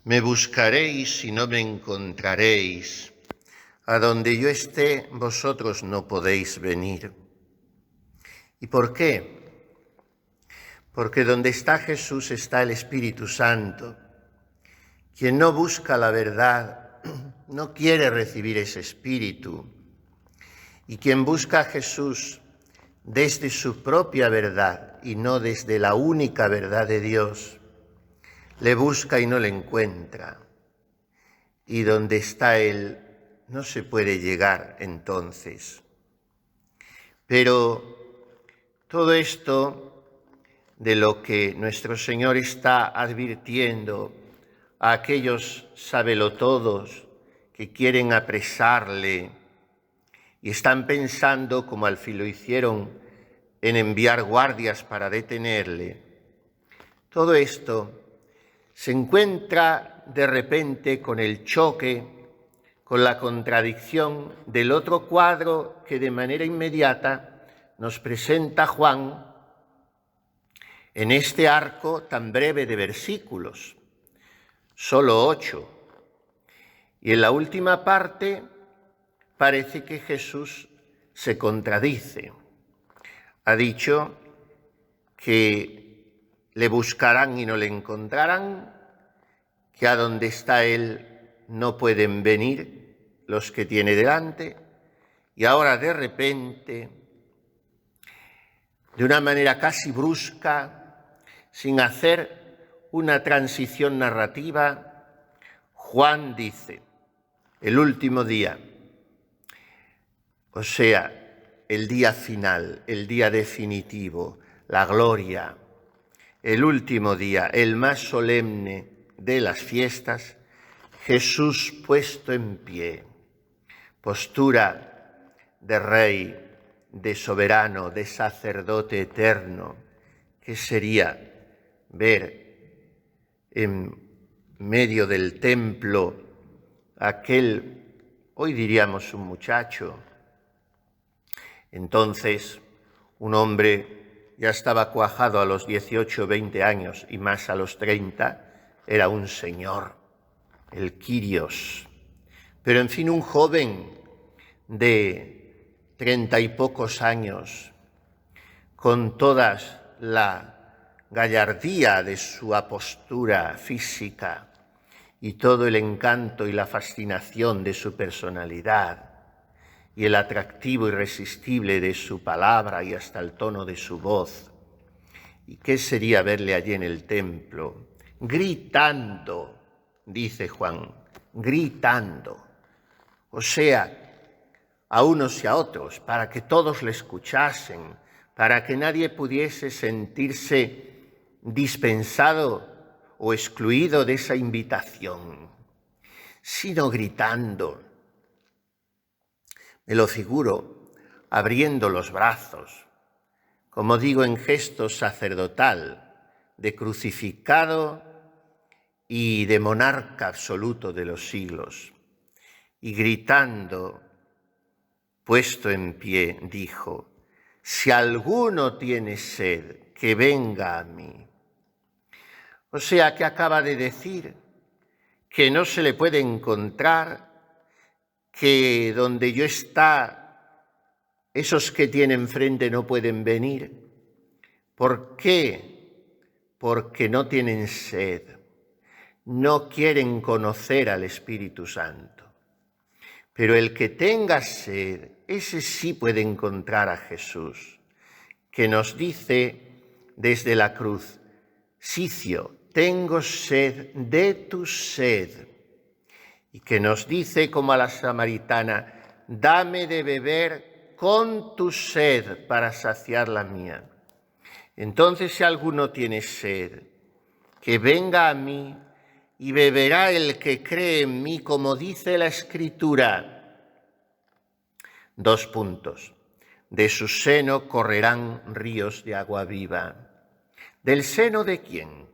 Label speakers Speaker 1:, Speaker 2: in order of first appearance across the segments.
Speaker 1: Me buscaréis y no me encontraréis. A donde yo esté, vosotros no podéis venir. ¿Y por qué? Porque donde está Jesús está el Espíritu Santo. Quien no busca la verdad no quiere recibir ese Espíritu. Y quien busca a Jesús desde su propia verdad y no desde la única verdad de Dios, le busca y no le encuentra. Y donde está Él no se puede llegar entonces. Pero todo esto de lo que nuestro Señor está advirtiendo a aquellos sabelotodos que quieren apresarle y están pensando, como al fin lo hicieron, en enviar guardias para detenerle, todo esto se encuentra de repente con el choque, con la contradicción del otro cuadro que de manera inmediata nos presenta Juan en este arco tan breve de versículos, solo 8. Y en la última parte parece que Jesús se contradice. Ha dicho que le buscarán y no le encontrarán, que a donde está Él no pueden venir los que tiene delante, y ahora de repente, de una manera casi brusca, sin hacer una transición narrativa, Juan dice, el último día, o sea, el día final, el día definitivo, la gloria, el último día, el más solemne de las fiestas, Jesús puesto en pie, postura de rey, de soberano, de sacerdote eterno. ¿Qué sería ver en medio del templo aquel, hoy diríamos un muchacho, entonces un hombre ya estaba cuajado a los 18 o 20 años y más a los 30, era un señor, el Kyrios. Pero en fin, un joven de 30 y pocos años, con toda la gallardía de su apostura física y todo el encanto y la fascinación de su personalidad, y el atractivo irresistible de su palabra y hasta el tono de su voz. ¿Y qué sería verle allí en el templo? Gritando, dice Juan, gritando. O sea, a unos y a otros, para que todos le escuchasen, para que nadie pudiese sentirse dispensado o excluido de esa invitación, sino gritando. Me lo figuro abriendo los brazos, como digo, en gesto sacerdotal, de crucificado y de monarca absoluto de los siglos. Y gritando, puesto en pie, dijo, si alguno tiene sed, que venga a mí. O sea, que acaba de decir que no se le puede encontrar, que donde yo está, esos que tienen enfrente no pueden venir. ¿Por qué? Porque no tienen sed, no quieren conocer al Espíritu Santo. Pero el que tenga sed, ese sí puede encontrar a Jesús, que nos dice desde la cruz, Sicio, tengo sed de tu sed. Y que nos dice como a la samaritana, dame de beber con tu sed para saciar la mía. Entonces, si alguno tiene sed, que venga a mí y beberá el que cree en mí, como dice la Escritura. 2 puntos. De su seno correrán ríos de agua viva. ¿Del seno de quién?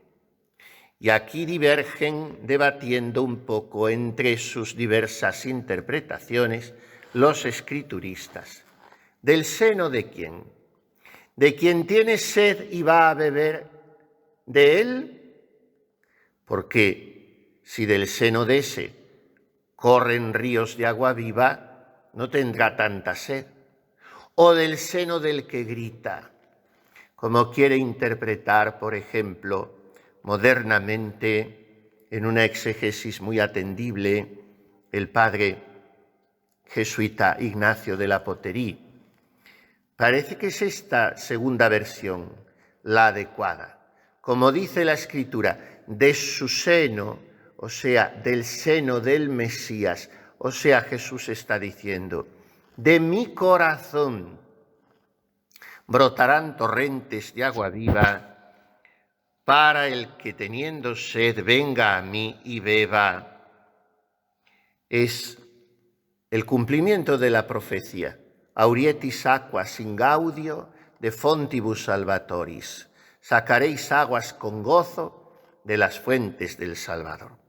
Speaker 1: Y aquí divergen, debatiendo un poco entre sus diversas interpretaciones, los escrituristas. ¿Del seno de quién? ¿De quien tiene sed y va a beber de él? Porque Si del seno de ese corren ríos de agua viva, no tendrá tanta sed. O del seno del que grita, como quiere interpretar, por ejemplo, modernamente, en una exégesis muy atendible, el padre jesuita Ignacio de la Poterie. Parece que es esta segunda versión la adecuada. Como dice la Escritura, de su seno, o sea, del seno del Mesías, o sea, Jesús está diciendo, de mi corazón brotarán torrentes de agua viva para el que teniendo sed venga a mí y beba. Es el cumplimiento de la profecía. Aurietis aquas in gaudio de fontibus salvatoris. Sacaréis aguas con gozo de las fuentes del Salvador.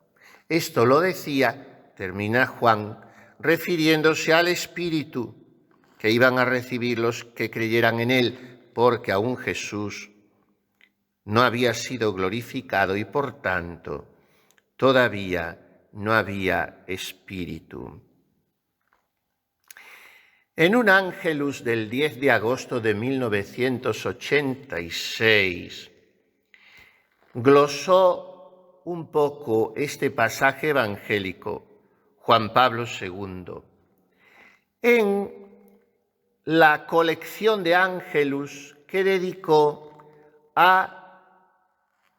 Speaker 1: Esto lo decía, termina Juan, refiriéndose al Espíritu que iban a recibir los que creyeran en él, porque aún Jesús no había sido glorificado y por tanto todavía no había Espíritu. En un Ángelus del 10 de agosto de 1986, glosó un poco este pasaje evangélico Juan Pablo II. En la colección de Ángelus que dedicó a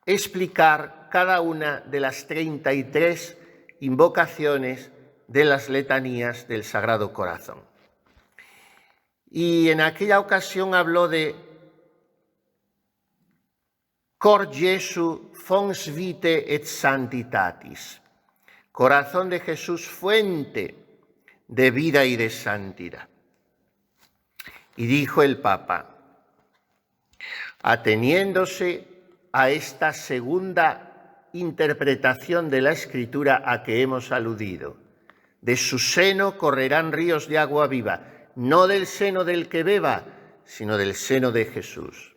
Speaker 1: explicar cada una de las 33 invocaciones de las letanías del Sagrado Corazón. Y en aquella ocasión habló de Cor Jesu fons vitae et santitatis, corazón de Jesús, fuente de vida y de santidad. Y dijo el Papa, ateniéndose a esta segunda interpretación de la Escritura a que hemos aludido, de su seno correrán ríos de agua viva, no del seno del que beba, sino del seno de Jesús.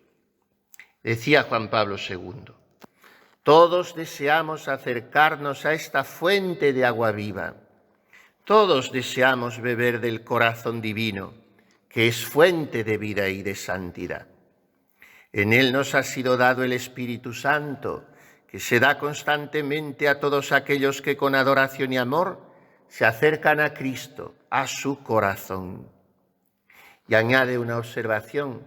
Speaker 1: Decía Juan Pablo II, todos deseamos acercarnos a esta fuente de agua viva, todos deseamos beber del corazón divino, que es fuente de vida y de santidad. En él nos ha sido dado el Espíritu Santo, que se da constantemente a todos aquellos que con adoración y amor se acercan a Cristo, a su corazón. Y añade una observación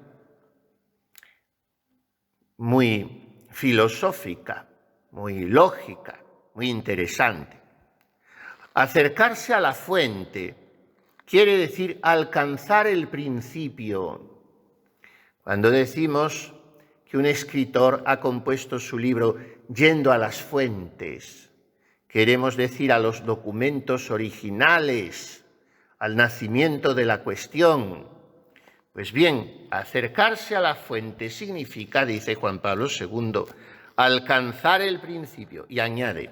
Speaker 1: muy filosófica, muy lógica, muy interesante. Acercarse a la fuente quiere decir alcanzar el principio. Cuando decimos que un escritor ha compuesto su libro yendo a las fuentes, queremos decir a los documentos originales, al nacimiento de la cuestión. Pues bien, acercarse a la fuente significa, dice Juan Pablo II, alcanzar el principio. Y añade,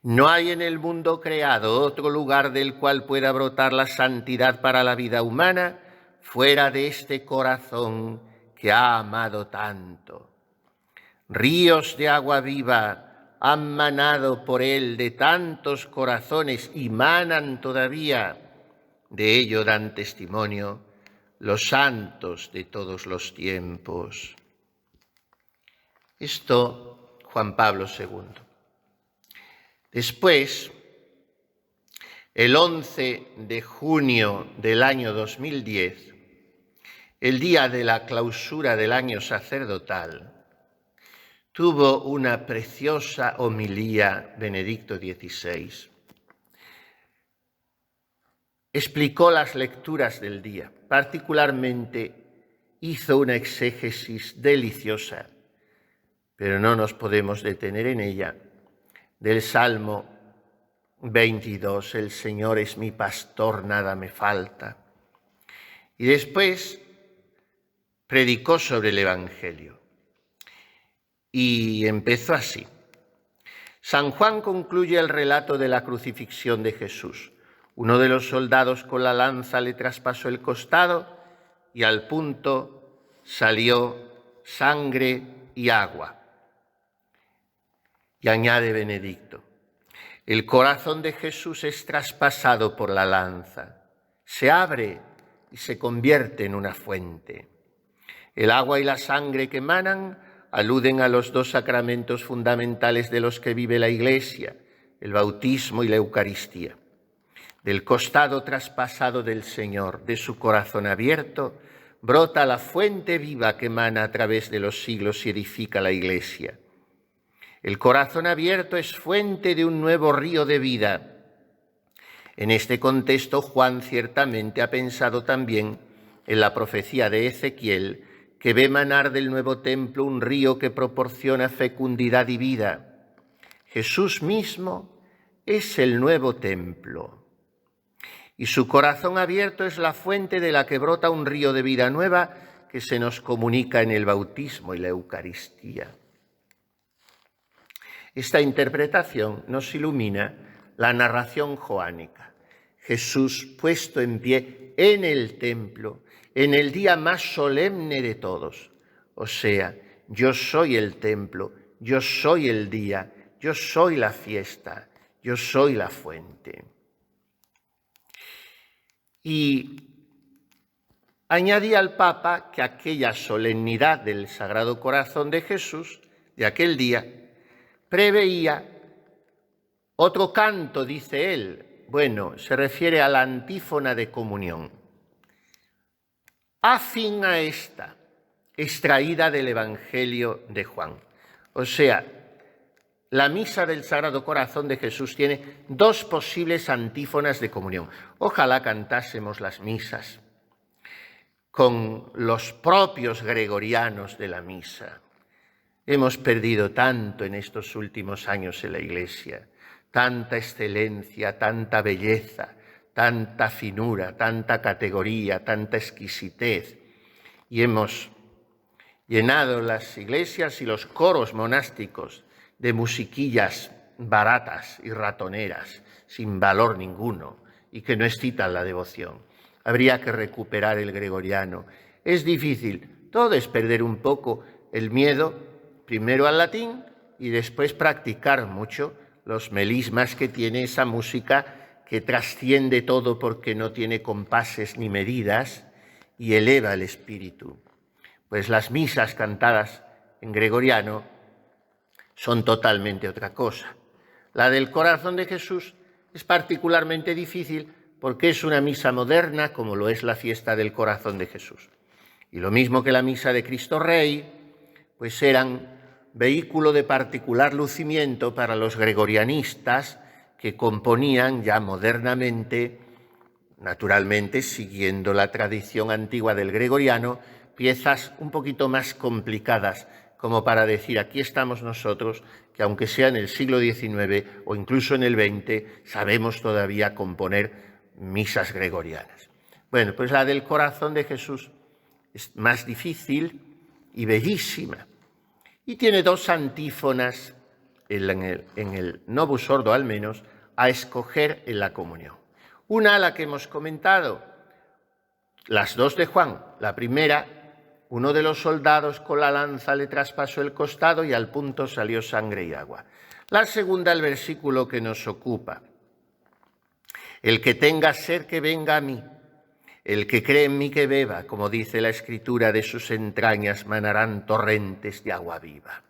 Speaker 1: no hay en el mundo creado otro lugar del cual pueda brotar la santidad para la vida humana fuera de este corazón que ha amado tanto. Ríos de agua viva han manado por él de tantos corazones y manan todavía. De ello dan testimonio los santos de todos los tiempos. Esto Juan Pablo II. Después, el 11 de junio del año 2010, el día de la clausura del año sacerdotal, tuvo una preciosa homilía Benedicto XVI. Explicó las lecturas del día, particularmente hizo una exégesis deliciosa, pero no nos podemos detener en ella, del Salmo 22, el Señor es mi pastor, nada me falta. Y después predicó sobre el Evangelio y empezó así. San Juan concluye el relato de la crucifixión de Jesús. Uno de los soldados con la lanza le traspasó el costado y al punto salió sangre y agua. Y añade Benedicto: el corazón de Jesús es traspasado por la lanza, se abre y se convierte en una fuente. El agua y la sangre que emanan aluden a los dos sacramentos fundamentales de los que vive la Iglesia, el bautismo y la Eucaristía. Del costado traspasado del Señor, de su corazón abierto, brota la fuente viva que emana a través de los siglos y edifica la Iglesia. El corazón abierto es fuente de un nuevo río de vida. En este contexto, Juan ciertamente ha pensado también en la profecía de Ezequiel, que ve emanar del nuevo templo un río que proporciona fecundidad y vida. Jesús mismo es el nuevo templo. Y su corazón abierto es la fuente de la que brota un río de vida nueva que se nos comunica en el bautismo y la Eucaristía. Esta interpretación nos ilumina la narración joánica. Jesús puesto en pie en el templo, en el día más solemne de todos. O sea, yo soy el templo, yo soy el día, yo soy la fiesta, yo soy la fuente. Y añadía al Papa que aquella solemnidad del Sagrado Corazón de Jesús, de aquel día, preveía otro canto, dice él. Bueno, se refiere a la antífona de comunión. Afín a esta, extraída del Evangelio de Juan. O sea, la misa del Sagrado Corazón de Jesús tiene dos posibles antífonas de comunión. Ojalá cantásemos las misas con los propios gregorianos de la misa. Hemos perdido tanto en estos últimos años en la Iglesia, tanta excelencia, tanta belleza, tanta finura, tanta categoría, tanta exquisitez. Y hemos llenado las iglesias y los coros monásticos de musiquillas baratas y ratoneras, sin valor ninguno, y que no excitan la devoción. Habría que recuperar el gregoriano. Es difícil, todo es perder un poco el miedo, primero al latín y después practicar mucho los melismas que tiene esa música que trasciende todo porque no tiene compases ni medidas y eleva el espíritu. Pues las misas cantadas en gregoriano son totalmente otra cosa. La del Corazón de Jesús es particularmente difícil porque es una misa moderna, como lo es la fiesta del Corazón de Jesús. Y lo mismo que la misa de Cristo Rey, pues eran vehículo de particular lucimiento para los gregorianistas que componían ya modernamente, naturalmente siguiendo la tradición antigua del gregoriano, piezas un poquito más complicadas, como para decir, aquí estamos nosotros, que aunque sea en el siglo XIX o incluso en el XX, sabemos todavía componer misas gregorianas. Bueno, pues la del Corazón de Jesús es más difícil y bellísima. Y tiene dos antífonas en el Novus Ordo al menos a escoger en la comunión. Una, la que hemos comentado, las dos de Juan. La primera, uno de los soldados con la lanza le traspasó el costado y al punto salió sangre y agua. La segunda, el versículo que nos ocupa. El que tenga sed que venga a mí, el que cree en mí que beba, como dice la Escritura, de sus entrañas manarán torrentes de agua viva.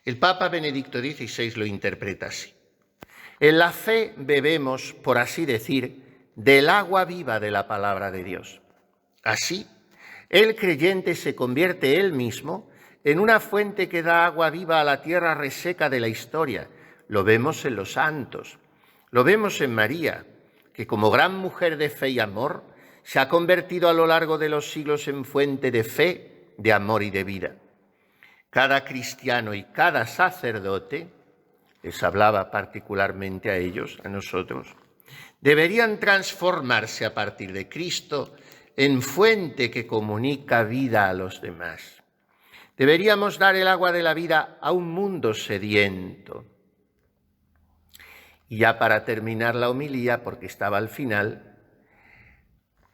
Speaker 1: El Papa Benedicto XVI lo interpreta así. En la fe bebemos, por así decir, del agua viva de la palabra de Dios. Así, el creyente se convierte él mismo en una fuente que da agua viva a la tierra reseca de la historia. Lo vemos en los santos, lo vemos en María, que como gran mujer de fe y amor, se ha convertido a lo largo de los siglos en fuente de fe, de amor y de vida. Cada cristiano y cada sacerdote, les hablaba particularmente a ellos, a nosotros, deberían transformarse a partir de Cristo en fuente que comunica vida a los demás. Deberíamos dar el agua de la vida a un mundo sediento. Y ya para terminar la homilía, porque estaba al final,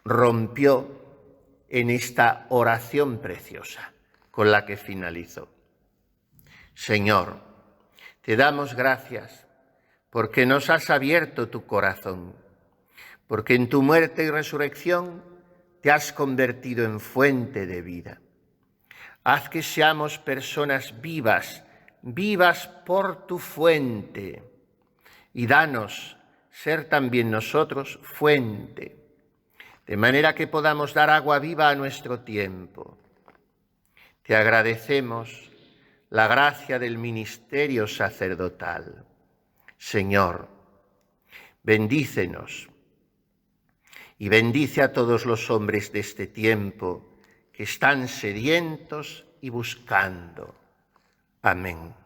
Speaker 1: rompió en esta oración preciosa con la que finalizó. Señor, Te damos gracias porque nos has abierto tu corazón, porque en tu muerte y resurrección te has convertido en fuente de vida. Haz que seamos personas vivas, vivas por tu fuente, y danos ser también nosotros fuente, de manera que podamos dar agua viva a nuestro tiempo. Te agradecemos la gracia del ministerio sacerdotal. Señor, bendícenos y bendice a todos los hombres de este tiempo que están sedientos y buscando. Amén.